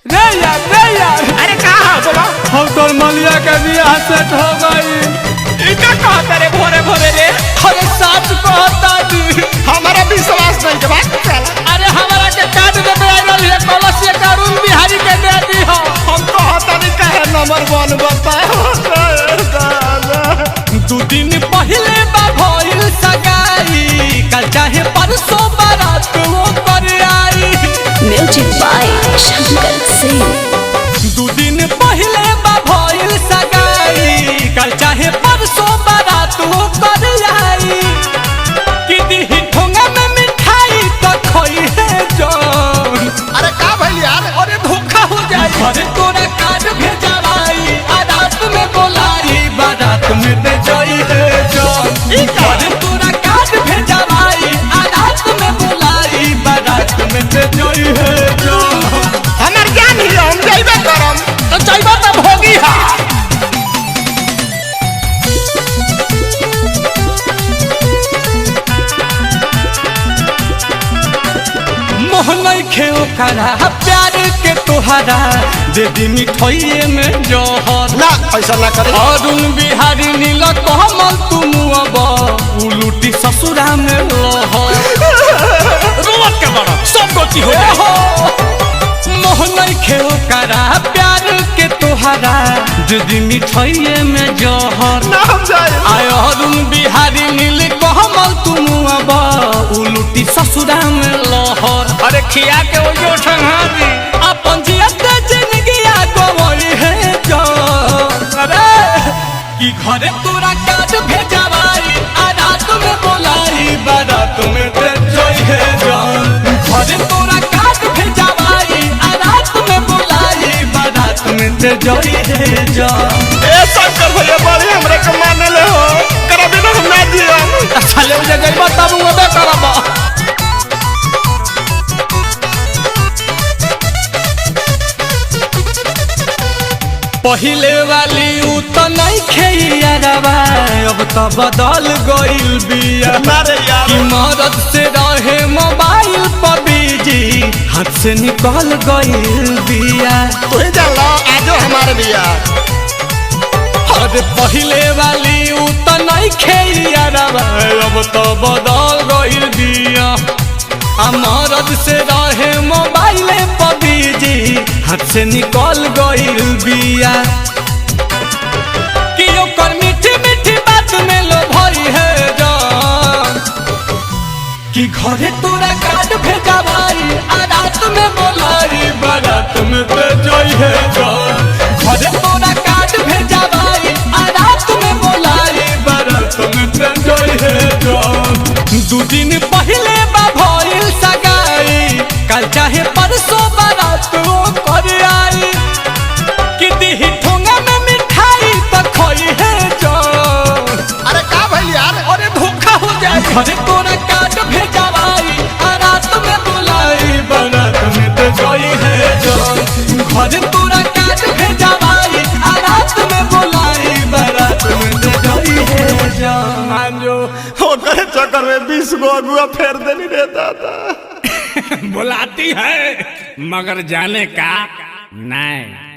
रे यार अरे कहा बोला हम तो मलिया के बियाह सेट हो गई। इतना कहता रे भोरे भोरे रे। अरे सच कहता जी, हमारा विश्वास नहीं के बात चला। अरे हमारा के कार्ड दे दे आइल है कलसिया कारून बिहारी के दे दी हो। हम कहता नहीं कहे नंबर 1 बताओ। दू दिन पहले बा भइल सगाई, कल चाहे परसों बारात वो कर आई। Music by Shankar Singh. दू दिन पहले बा भइल सगाई, कल चाहे परसों बारात वो कर आई। कि दी ठोंगा में मिठाई तो खोई है जान। अरे का भइल यार? अरे धोखा हो जाए। अरे तोरा कार्ड भेजवाई, रात में बोलाई, बारात में दे जाई है जान। अरे तोरा कार्ड भेजवाई, रात में बोलाई, बारात में दे जाई है जान। हमर जान ही हम जाइबे करम तो जाइबा तब होगी हा। मोहन खेओ करा प्यार के तोहरा, दे दी मिठाइए में जहर। ना ऐसा ना करे। अरुण बिहारी नील कमल तुम अब उलूटी ससुरा में लहर। रोवत के बड़ा सब गोची हो जाए। मोहन खेओ करा प्यार के तोहरा, दे दी मिठाइए में जहर। ना हम जाए। आय अरुण बिहारी नील कमल तुम अब उलूटी ससुरा में लहर। अरे खिया के वो जो ठंगा दी अपन जियत जिंदगिया गवई है जान। अरे कि घरे तोरा कार्ड भेजवाई, रात में बोलाई, बारात में दे जाई है जान। घरे तोरा कार्ड भेजवाई, रात में बोलाई, बारात में दे जाई है जान। ए शंकर भैया बड़े हमरे के माने ले हो। करबे ना हम ना दिया। अच्छा ले जे गइबा तब उबे करबा। पहिले वाली उ तो नहीं खेइयारवा, अब तो बदल गइल बिया। अरे यार कि मदद से रहे मोबाइल पर बिजी, हाथ से निकल गइल बिया। तू ही जान लो आजो हमारे बिया। अरे पहिले वाली उ तो नहीं खेइयारवा, अब तो बदल गइल बिया। मदद से रहे मोबाइल पर बिजी, हाथ से निकल गइल बिया। कि ओकर मीठी मीठी बात में लो भई है जान। कि घरे तोरा कार्ड भेजवाई, रात में बोलाई, बारात में दे जाई है जान। घरे तोरा कार्ड भेजवाई, रात में बोलाई, बारात में दे जाई है जान। दू दिन पहले बा भइल सगाई, कल चाहे परसों बारात वो कर आई। कि दी ठोंगा में मिठाई तो खोई है जान। अरे का भइल यार? अरे धोखा हो जाए। घरे तोरा कार्ड भेजवाई, रात में बोलाई, बारात में दे जाई है जान। घरे तोरा कार्ड भेजवाई, रात में बोलाई, बारात में दे जाई है जान। जो ओकरे चक्कर में 20 गो अगुआ फेर देनी रे दादा। बुलाती है मगर जाने का नहीं।